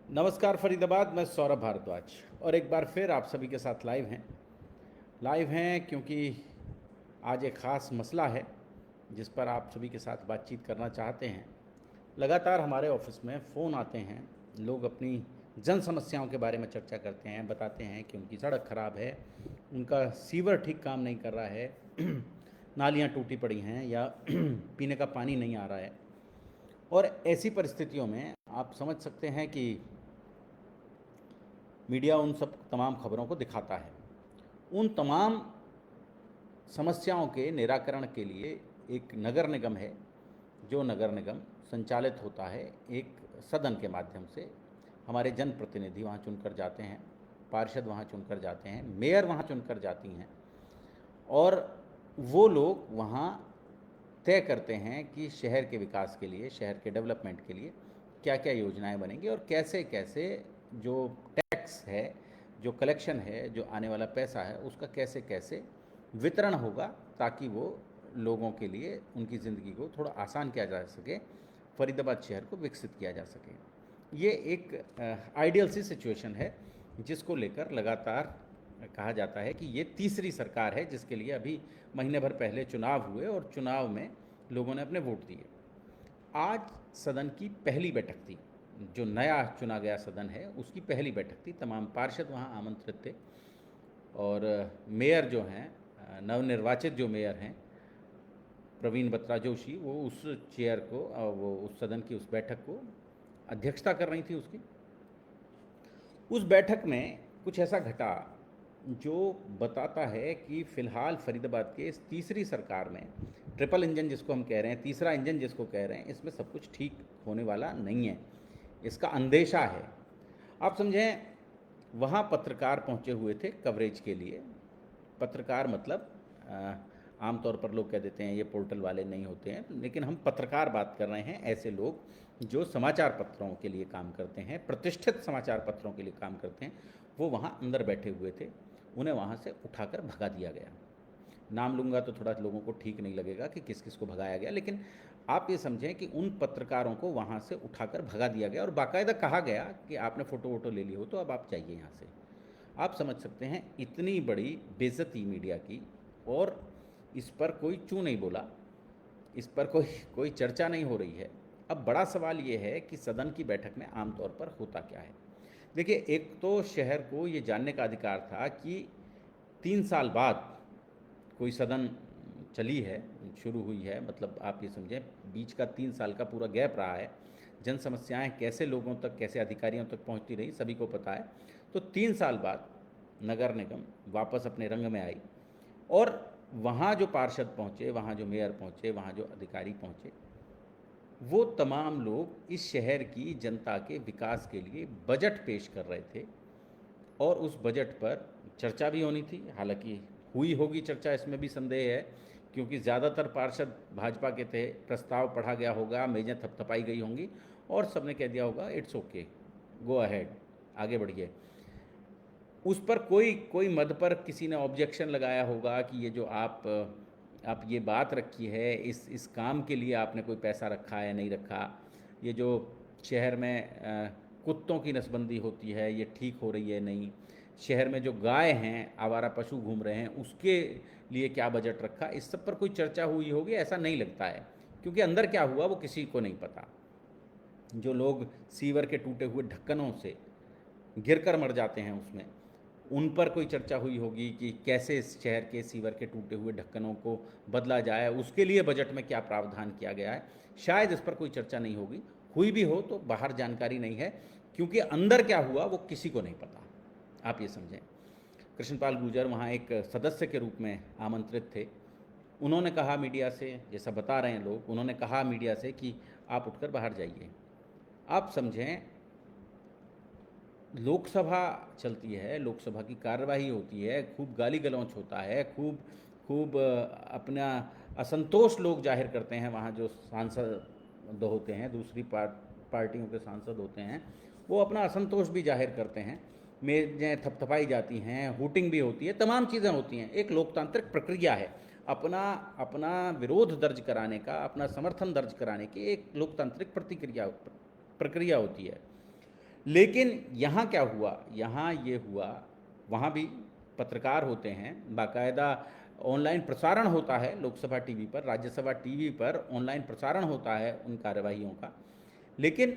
नमस्कार फरीदाबाद, मैं सौरभ भारद्वाज और एक बार फिर आप सभी के साथ लाइव हैं क्योंकि आज एक ख़ास मसला है जिस पर आप सभी के साथ बातचीत करना चाहते हैं। लगातार हमारे ऑफिस में फ़ोन आते हैं, लोग अपनी जन समस्याओं के बारे में चर्चा करते हैं, बताते हैं कि उनकी सड़क ख़राब है, उनका सीवर ठीक काम नहीं कर रहा है, नालियाँ टूटी पड़ी हैं या पीने का पानी नहीं आ रहा है। और ऐसी परिस्थितियों में आप समझ सकते हैं कि मीडिया उन सब तमाम खबरों को दिखाता है। उन तमाम समस्याओं के निराकरण के लिए एक नगर निगम है, जो नगर निगम संचालित होता है एक सदन के माध्यम से। हमारे जनप्रतिनिधि वहाँ चुनकर जाते हैं, पार्षद वहाँ चुनकर जाते हैं, मेयर वहाँ चुनकर जाती हैं और वो लोग वहाँ तय करते हैं कि शहर के विकास के लिए, शहर के डेवलपमेंट के लिए क्या क्या योजनाएं बनेंगी और कैसे कैसे जो टैक्स है, जो कलेक्शन है, जो आने वाला पैसा है, उसका कैसे कैसे वितरण होगा ताकि वो लोगों के लिए उनकी ज़िंदगी को थोड़ा आसान किया जा सके, फरीदाबाद शहर को विकसित किया जा सके। ये एक आइडियल सी सिचुएशन है जिसको लेकर लगातार कहा जाता है कि ये तीसरी सरकार है जिसके लिए अभी महीने भर पहले चुनाव हुए और चुनाव में लोगों ने अपने वोट दिए। आज सदन की पहली बैठक थी, जो नया चुना गया सदन है उसकी पहली बैठक थी। तमाम पार्षद वहाँ आमंत्रित थे और मेयर जो हैं, नवनिर्वाचित जो मेयर हैं प्रवीण बत्रा जोशी, वो उस चेयर को, वो उस सदन की उस बैठक को अध्यक्षता कर रही थी। उसकी उस बैठक में कुछ ऐसा घटा जो बताता है कि फ़िलहाल फरीदाबाद के इस तीसरी सरकार में ट्रिपल इंजन जिसको हम कह रहे हैं, तीसरा इंजन जिसको कह रहे हैं, इसमें सब कुछ ठीक होने वाला नहीं है, इसका अंदेशा है। आप समझें, वहाँ पत्रकार पहुँचे हुए थे कवरेज के लिए। पत्रकार मतलब आमतौर पर लोग कह देते हैं ये पोर्टल वाले नहीं होते हैं, लेकिन हम पत्रकार बात कर रहे हैं, ऐसे लोग जो समाचार पत्रों के लिए काम करते हैं, प्रतिष्ठित समाचार पत्रों के लिए काम करते हैं, वो वहाँ अंदर बैठे हुए थे। उन्हें वहाँ से उठाकर भगा दिया गया। नाम लूँगा तो थोड़ा लोगों को ठीक नहीं लगेगा कि किस किस को भगाया गया, लेकिन आप ये समझें कि उन पत्रकारों को वहाँ से उठाकर भगा दिया गया और बाकायदा कहा गया कि आपने फ़ोटो वोटो ले ली हो तो अब आप जाइए यहाँ से। आप समझ सकते हैं इतनी बड़ी बेइज्जती मीडिया की, और इस पर कोई चू नहीं बोला, इस पर कोई कोई चर्चा नहीं हो रही है। अब बड़ा सवाल ये है कि सदन की बैठक में आमतौर पर होता क्या है। देखिए, एक तो शहर को ये जानने का अधिकार था कि 3 साल बाद कोई सदन चली है, शुरू हुई है, मतलब आप ये समझें बीच का 3 साल का पूरा गैप रहा है। जन समस्याएं कैसे लोगों तक, कैसे अधिकारियों तक पहुंचती रही, सभी को पता है। तो 3 साल बाद नगर निगम वापस अपने रंग में आई और वहाँ जो पार्षद पहुँचे, वहाँ जो मेयर पहुँचे, वहाँ जो अधिकारी पहुँचे, वो तमाम लोग इस शहर की जनता के विकास के लिए बजट पेश कर रहे थे और उस बजट पर चर्चा भी होनी थी। हालांकि हुई होगी चर्चा, इसमें भी संदेह है, क्योंकि ज़्यादातर पार्षद भाजपा के थे। प्रस्ताव पढ़ा गया होगा, मेजें थपथपाई गई होंगी और सबने कह दिया होगा इट्स ओके, गो अहेड, आगे बढ़िए। उस पर कोई कोई मद पर किसी ने ऑब्जेक्शन लगाया होगा कि ये जो आप ये बात रखी है, इस काम के लिए आपने कोई पैसा रखा है नहीं रखा, ये जो शहर में कुत्तों की नसबंदी होती है ये ठीक हो रही है नहीं, शहर में जो गाय हैं, आवारा पशु घूम रहे हैं, उसके लिए क्या बजट रखा, इस सब पर कोई चर्चा हुई होगी, ऐसा नहीं लगता है। क्योंकि अंदर क्या हुआ वो किसी को नहीं पता। जो लोग सीवर के टूटे हुए ढक्कनों से गिर कर मर जाते हैं उसमें, उन पर कोई चर्चा हुई होगी कि कैसे इस शहर के सीवर के टूटे हुए ढक्कनों को बदला जाए, उसके लिए बजट में क्या प्रावधान किया गया है, शायद इस पर कोई चर्चा नहीं होगी। हुई भी हो तो बाहर जानकारी नहीं है, क्योंकि अंदर क्या हुआ वो किसी को नहीं पता। आप ये समझें, कृष्णपाल गुर्जर वहाँ एक सदस्य के रूप में आमंत्रित थे। उन्होंने कहा मीडिया से, जैसा बता रहे हैं लोग, उन्होंने कहा मीडिया से कि आप उठकर बाहर जाइए। आप समझें, लोकसभा चलती है, लोकसभा की कार्यवाही होती है, खूब गाली गलौच होता है, खूब खूब अपना असंतोष लोग जाहिर करते हैं। वहाँ जो सांसद होते हैं, दूसरी पार्टियों के सांसद होते हैं, वो अपना असंतोष भी जाहिर करते हैं, मेजें थपथपाई जाती हैं, हूटिंग भी होती है, तमाम चीज़ें होती हैं। एक लोकतांत्रिक प्रक्रिया है, अपना अपना विरोध दर्ज कराने का, अपना समर्थन दर्ज कराने की एक लोकतांत्रिक प्रक्रिया होती है। लेकिन यहाँ क्या हुआ, यहाँ ये हुआ, वहाँ भी पत्रकार होते हैं, बाकायदा ऑनलाइन प्रसारण होता है लोकसभा टीवी पर, राज्यसभा टीवी पर ऑनलाइन प्रसारण होता है उन कार्यवाहियों का। लेकिन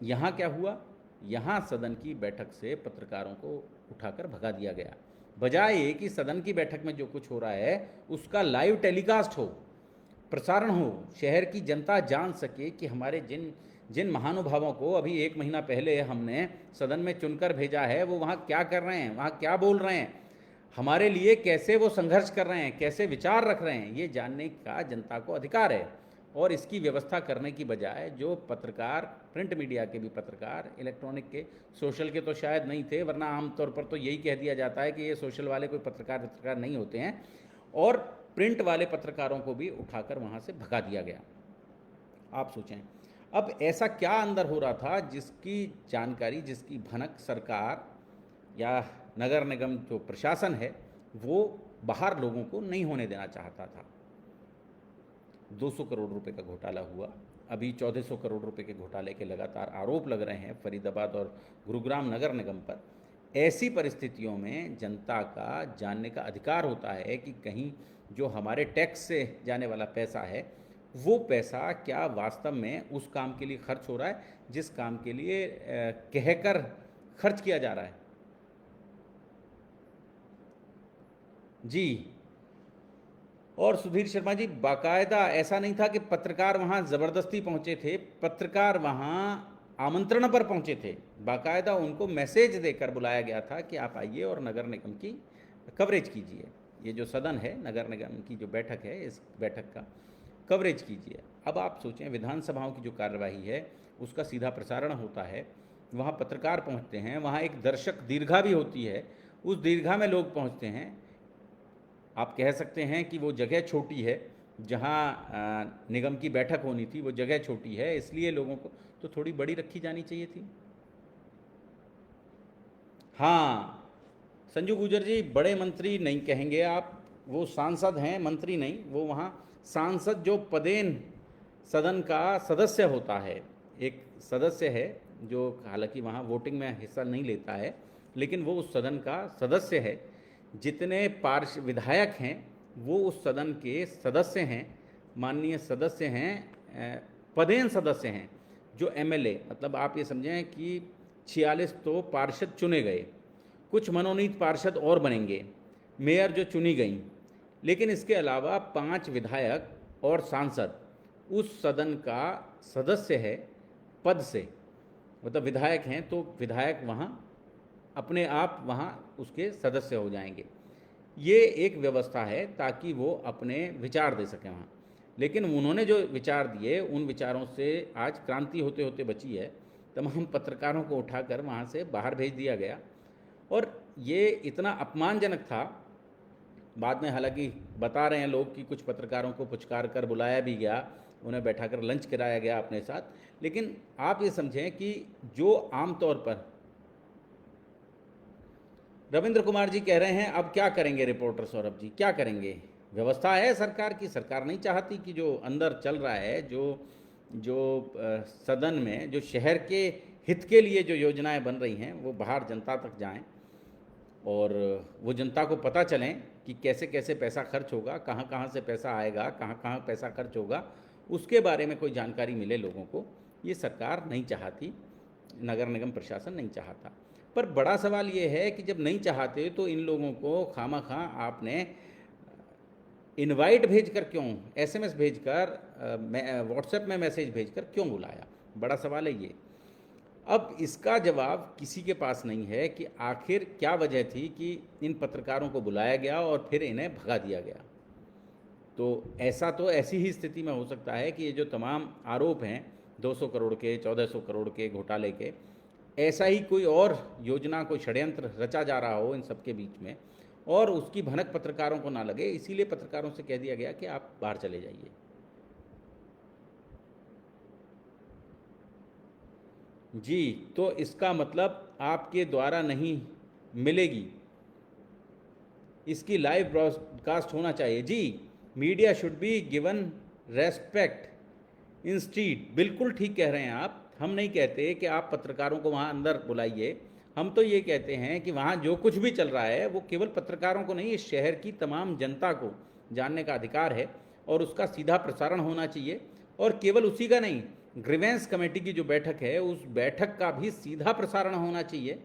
यहाँ क्या हुआ, यहाँ सदन की बैठक से पत्रकारों को उठाकर भगा दिया गया। बजाय कि सदन की बैठक में जो कुछ हो रहा है उसका लाइव टेलीकास्ट हो, प्रसारण हो, शहर की जनता जान सके कि हमारे जिन जिन महानुभावों को अभी 1 महीना पहले हमने सदन में चुनकर भेजा है वो वहाँ क्या कर रहे हैं, वहाँ क्या बोल रहे हैं, हमारे लिए कैसे वो संघर्ष कर रहे हैं, कैसे विचार रख रहे हैं, ये जानने का जनता को अधिकार है। और इसकी व्यवस्था करने की बजाय जो पत्रकार, प्रिंट मीडिया के भी पत्रकार, इलेक्ट्रॉनिक के, सोशल के तो शायद नहीं थे, वरना आमतौर पर तो यही कह दिया जाता है कि ये सोशल वाले कोई पत्रकार नहीं होते हैं, और प्रिंट वाले पत्रकारों को भी उठाकर वहाँ से भगा दिया गया। आप सोचें अब ऐसा क्या अंदर हो रहा था जिसकी जानकारी, जिसकी भनक सरकार या नगर निगम जो प्रशासन है वो बाहर लोगों को नहीं होने देना चाहता था। 200 करोड़ रुपए का घोटाला हुआ, अभी 1400 करोड़ रुपए के घोटाले के लगातार आरोप लग रहे हैं फरीदाबाद और गुरुग्राम नगर निगम पर। ऐसी परिस्थितियों में जनता का जानने का अधिकार होता है कि कहीं जो हमारे टैक्स से जाने वाला पैसा है वो पैसा क्या वास्तव में उस काम के लिए खर्च हो रहा है जिस काम के लिए कहकर खर्च किया जा रहा है। जी, और सुधीर शर्मा जी, बाकायदा ऐसा नहीं था कि पत्रकार वहाँ ज़बरदस्ती पहुँचे थे, पत्रकार वहाँ आमंत्रण पर पहुँचे थे, बाकायदा उनको मैसेज देकर बुलाया गया था कि आप आइए और नगर निगम की कवरेज कीजिए। ये जो सदन है, नगर निगम की जो बैठक है, इस बैठक का कवरेज कीजिए। अब आप सोचें, विधानसभाओं की जो कार्यवाही है उसका सीधा प्रसारण होता है, वहाँ पत्रकार पहुँचते हैं, वहाँ एक दर्शक दीर्घा भी होती है, उस दीर्घा में लोग पहुँचते हैं। आप कह सकते हैं कि वो जगह छोटी है, जहाँ निगम की बैठक होनी थी वो जगह छोटी है, इसलिए लोगों को तो थोड़ी बड़ी रखी जानी चाहिए थी। हाँ, संजू गुर्जर जी, बड़े मंत्री नहीं कहेंगे आप, वो सांसद हैं, मंत्री नहीं। वो वहाँ सांसद जो पदेन सदन का सदस्य होता है, एक सदस्य है जो हालांकि वहाँ वोटिंग में हिस्सा नहीं लेता है, लेकिन वो उस सदन का सदस्य है। जितने पार्षद विधायक हैं वो उस सदन के सदस्य हैं, माननीय सदस्य हैं, पदेन सदस्य हैं। जो एमएलए, मतलब आप ये समझें कि 46 तो पार्षद चुने गए, कुछ मनोनीत पार्षद और बनेंगे, मेयर जो चुनी गई, लेकिन इसके अलावा 5 विधायक और सांसद उस सदन का सदस्य है पद से, मतलब विधायक हैं तो विधायक वहाँ अपने आप वहाँ उसके सदस्य हो जाएंगे। ये एक व्यवस्था है ताकि वो अपने विचार दे सकें वहाँ। लेकिन उन्होंने जो विचार दिए उन विचारों से आज क्रांति होते होते बची है। तमाम पत्रकारों को उठाकर वहाँ से बाहर भेज दिया गया और ये इतना अपमानजनक था। बाद में हालांकि बता रहे हैं लोग कि कुछ पत्रकारों को पुचकार कर बुलाया भी गया, उन्हें बैठाकर लंच कराया गया अपने साथ। लेकिन आप ये समझें कि जो आमतौर पर रविंद्र कुमार जी कह रहे हैं अब क्या करेंगे रिपोर्टर सौरभ जी, क्या करेंगे? व्यवस्था है सरकार की, सरकार नहीं चाहती कि जो अंदर चल रहा है, जो सदन में जो शहर के हित के लिए जो योजनाएं बन रही हैं वो बाहर जनता तक जाएं और वो जनता को पता चलें कि कैसे कैसे पैसा खर्च होगा, कहाँ कहाँ से पैसा आएगा, कहाँ कहाँ पैसा खर्च होगा, उसके बारे में कोई जानकारी मिले लोगों को। ये सरकार नहीं चाहती, नगर निगम प्रशासन नहीं चाहता। पर बड़ा सवाल ये है कि जब नहीं चाहते तो इन लोगों को खामखा आपने इनवाइट भेजकर क्यों, एसएमएस भेजकर, व्हाट्सएप में मैसेज भेजकर क्यों बुलाया? बड़ा सवाल है ये। अब इसका जवाब किसी के पास नहीं है कि आखिर क्या वजह थी कि इन पत्रकारों को बुलाया गया और फिर इन्हें भगा दिया गया। तो ऐसी ही स्थिति में हो सकता है कि ये जो तमाम आरोप हैं 200 करोड़ के, 1400 करोड़ के घोटाले के, ऐसा ही कोई और योजना, कोई षड्यंत्र रचा जा रहा हो इन सबके बीच में और उसकी भनक पत्रकारों को ना लगे, इसीलिए पत्रकारों से कह दिया गया कि आप बाहर चले जाइए। जी, तो इसका मतलब आपके द्वारा नहीं मिलेगी, इसकी लाइव ब्रॉडकास्ट होना चाहिए। जी, media should be given respect instead, बिल्कुल ठीक कह रहे हैं आप, हम नहीं कहते कि आप पत्रकारों को वहाँ अंदर बुलाइए। हम तो ये कहते हैं कि वहाँ जो कुछ भी चल रहा है वो केवल पत्रकारों को नहीं, इस शहर की तमाम जनता को जानने का अधिकार है और उसका सीधा प्रसारण होना चाहिए। और केवल उसी का नहीं, ग्रीवेंस कमेटी की जो बैठक है उस बैठक का भी सीधा प्रसारण होना चाहिए।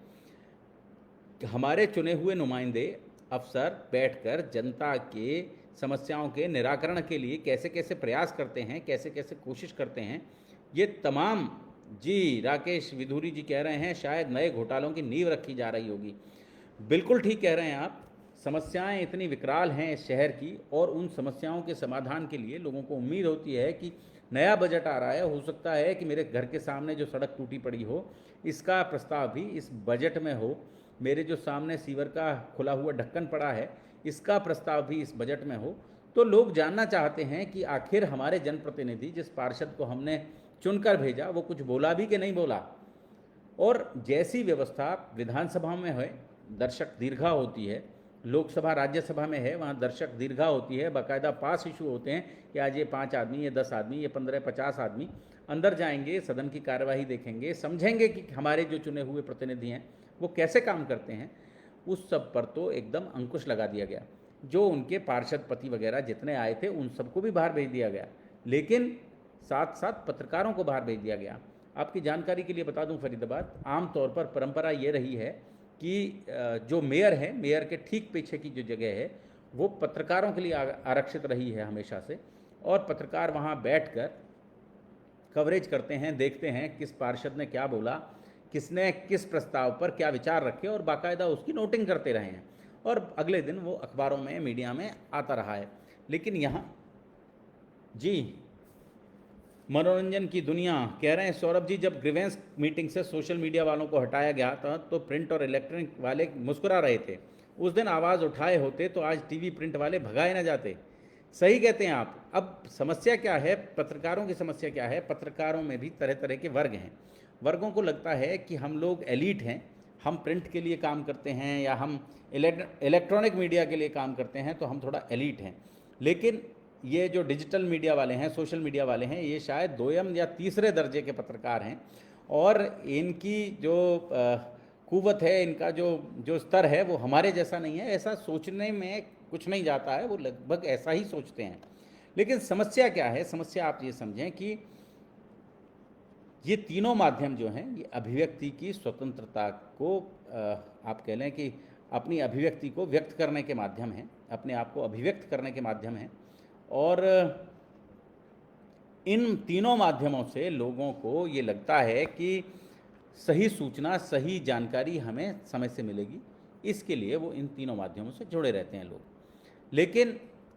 हमारे चुने हुए नुमाइंदे अफसर बैठकर जनता के समस्याओं के निराकरण के लिए कैसे कैसे प्रयास करते हैं, कैसे कैसे कोशिश करते हैं, ये तमाम, जी राकेश विधूरी जी कह रहे हैं शायद नए घोटालों की नींव रखी जा रही होगी। बिल्कुल ठीक कह रहे हैं आप। समस्याएं इतनी विकराल हैं इस शहर की, और उन समस्याओं के समाधान के लिए लोगों को उम्मीद होती है कि नया बजट आ रहा है, हो सकता है कि मेरे घर के सामने जो सड़क टूटी पड़ी हो इसका प्रस्ताव भी इस बजट में हो, मेरे जो सामने सीवर का खुला हुआ ढक्कन पड़ा है इसका प्रस्ताव भी इस बजट में हो। तो लोग जानना चाहते हैं कि आखिर हमारे जनप्रतिनिधि, जिस पार्षद को हमने चुनकर भेजा, वो कुछ बोला भी कि नहीं बोला। और जैसी व्यवस्था विधानसभा में है, दर्शक दीर्घा होती है, लोकसभा राज्यसभा में है, वहाँ दर्शक दीर्घा होती है, बाकायदा पास इशू होते हैं कि आज ये 5 आदमी, ये 10 आदमी, ये 15-50 आदमी अंदर जाएंगे, सदन की कार्यवाही देखेंगे, समझेंगे कि हमारे जो चुने हुए प्रतिनिधि हैं वो कैसे काम करते हैं। उस सब पर तो एकदम अंकुश लगा दिया गया। जो उनके पार्षद पति वगैरह जितने आए थे उन सबको भी बाहर भेज दिया गया, लेकिन साथ साथ पत्रकारों को बाहर भेज दिया गया। आपकी जानकारी के लिए बता दूं, फरीदाबाद आमतौर पर परंपरा ये रही है कि जो मेयर है, मेयर के ठीक पीछे की जो जगह है वो पत्रकारों के लिए आरक्षित रही है हमेशा से, और पत्रकार वहाँ बैठकर कवरेज करते हैं, देखते हैं किस पार्षद ने क्या बोला, किसने किस प्रस्ताव पर क्या विचार रखे, और बाकायदा उसकी नोटिंग करते रहे हैं, और अगले दिन वो अखबारों में, मीडिया में आता रहा है। लेकिन यहाँ जी मनोरंजन की दुनिया कह रहे हैं सौरभ जी, जब ग्रीवेंस मीटिंग से सोशल मीडिया वालों को हटाया गया था तो प्रिंट और इलेक्ट्रॉनिक वाले मुस्कुरा रहे थे। उस दिन आवाज़ उठाए होते तो आज टीवी प्रिंट वाले भगाए ना जाते। सही कहते हैं आप। अब समस्या क्या है, पत्रकारों की समस्या क्या है, पत्रकारों में भी तरह तरह के वर्ग हैं। वर्गों को लगता है कि हम लोग एलीट हैं, हम प्रिंट के लिए काम करते हैं या हम इलेक्ट्रॉनिक मीडिया के लिए काम करते हैं तो हम थोड़ा एलीट हैं। लेकिन ये जो डिजिटल मीडिया वाले हैं, सोशल मीडिया वाले हैं, ये शायद दोयम या तीसरे दर्जे के पत्रकार हैं, और इनकी जो कुव्वत है, इनका जो स्तर है वो हमारे जैसा नहीं है। ऐसा सोचने में कुछ नहीं जाता है, वो लगभग ऐसा ही सोचते हैं। लेकिन समस्या क्या है, समस्या आप ये समझें कि ये तीनों माध्यम जो हैं ये अभिव्यक्ति की स्वतंत्रता को, आप कह लें कि अपनी अभिव्यक्ति को व्यक्त करने के माध्यम हैं, अपने आप को अभिव्यक्त करने के माध्यम हैं, और इन तीनों माध्यमों से लोगों को ये लगता है कि सही सूचना, सही जानकारी हमें समय से मिलेगी, इसके लिए वो इन तीनों माध्यमों से जुड़े रहते हैं लोग। लेकिन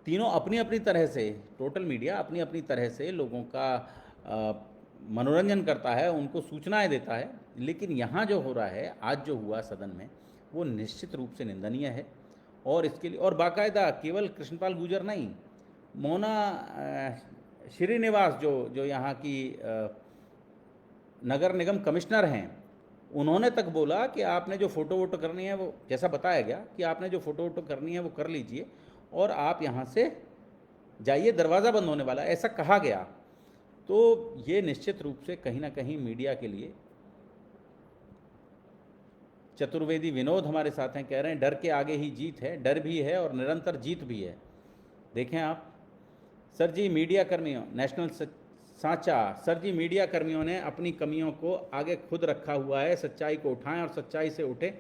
तीनों अपनी अपनी तरह से, टोटल मीडिया अपनी अपनी तरह से लोगों का मनोरंजन करता है, उनको सूचनाएं देता है। लेकिन यहाँ जो हो रहा है, आज जो हुआ सदन में, वो निश्चित रूप से निंदनीय है। और इसके लिए, और बाकायदा केवल कृष्णपाल गुर्जर नहीं, मोना श्रीनिवास जो यहाँ की नगर निगम कमिश्नर हैं, उन्होंने तक बोला कि आपने जो फ़ोटो वोटो करनी है, वो जैसा बताया गया कि आपने जो फ़ोटो वोटो करनी है वो कर लीजिए और आप यहाँ से जाइए, दरवाज़ा बंद होने वाला है, ऐसा कहा गया। तो ये निश्चित रूप से कहीं ना कहीं मीडिया के लिए, चतुर्वेदी विनोद हमारे साथ हैं, कह रहे हैं डर के आगे ही जीत है, डर भी है और निरंतर जीत भी है। देखें आप। सर जी मीडिया कर्मियों, नेशनल सांचा, सर जी मीडिया कर्मियों ने अपनी कमियों को आगे खुद रखा हुआ है, सच्चाई को उठाएं और सच्चाई से उठें,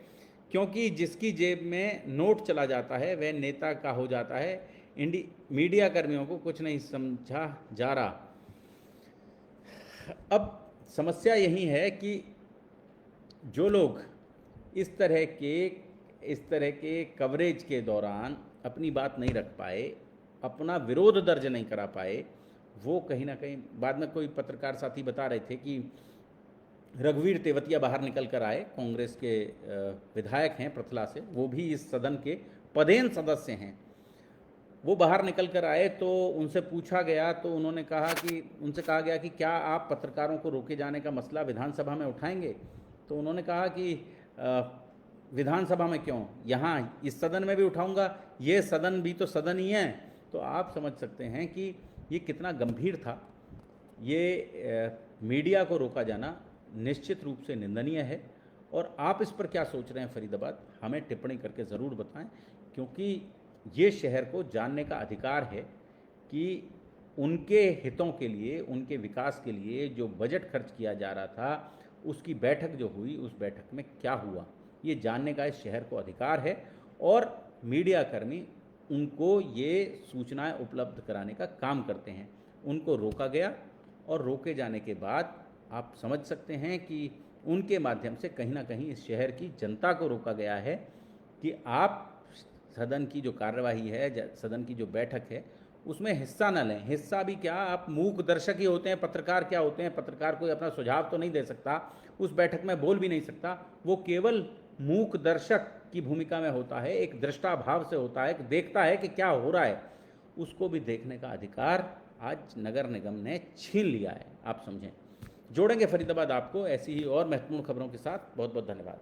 क्योंकि जिसकी जेब में नोट चला जाता है वह नेता का हो जाता है। मीडिया कर्मियों को कुछ नहीं समझा जा रहा। अब समस्या यही है कि जो लोग इस तरह के कवरेज के दौरान अपनी बात नहीं रख पाए, अपना विरोध दर्ज नहीं करा पाए, वो कहीं ना कहीं, बाद में कोई पत्रकार साथी बता रहे थे कि रघुवीर तेवतिया बाहर निकल कर आए, कांग्रेस के विधायक हैं प्रथला से, वो भी इस सदन के पदेन सदस्य हैं। वो बाहर निकल कर आए तो उनसे पूछा गया, तो उन्होंने कहा कि, उनसे कहा गया कि क्या आप पत्रकारों को रोके जाने का मसला विधानसभा में उठाएंगे? तो उन्होंने कहा कि विधानसभा में क्यों, यहाँ इस सदन में भी उठाऊंगा, ये सदन भी तो सदन ही है। तो आप समझ सकते हैं कि ये कितना गंभीर था। ये मीडिया को रोका जाना निश्चित रूप से निंदनीय है। और आप इस पर क्या सोच रहे हैं फरीदाबाद, हमें टिप्पणी करके ज़रूर बताएं, क्योंकि ये शहर को जानने का अधिकार है कि उनके हितों के लिए, उनके विकास के लिए जो बजट खर्च किया जा रहा था, उसकी बैठक जो हुई, उस बैठक में क्या हुआ, ये जानने का इस शहर को अधिकार है। और मीडियाकर्मी उनको ये सूचनाएं उपलब्ध कराने का काम करते हैं। उनको रोका गया और रोके जाने के बाद आप समझ सकते हैं कि उनके माध्यम से कहीं ना कहीं इस शहर की जनता को रोका गया है कि आप सदन की जो कार्यवाही है, सदन की जो बैठक है, उसमें हिस्सा न लें। हिस्सा भी क्या, आप मूक दर्शक ही होते हैं। पत्रकार क्या होते हैं, पत्रकार कोई अपना सुझाव तो नहीं दे सकता, उस बैठक में बोल भी नहीं सकता, वो केवल मूक दर्शक की भूमिका में होता है, एक दृष्टा भाव से होता है, देखता है कि क्या हो रहा है। उसको भी देखने का अधिकार आज नगर निगम ने छीन लिया है, आप समझें। जोड़ेंगे फरीदाबाद आपको ऐसी ही और महत्वपूर्ण खबरों के साथ। बहुत बहुत धन्यवाद।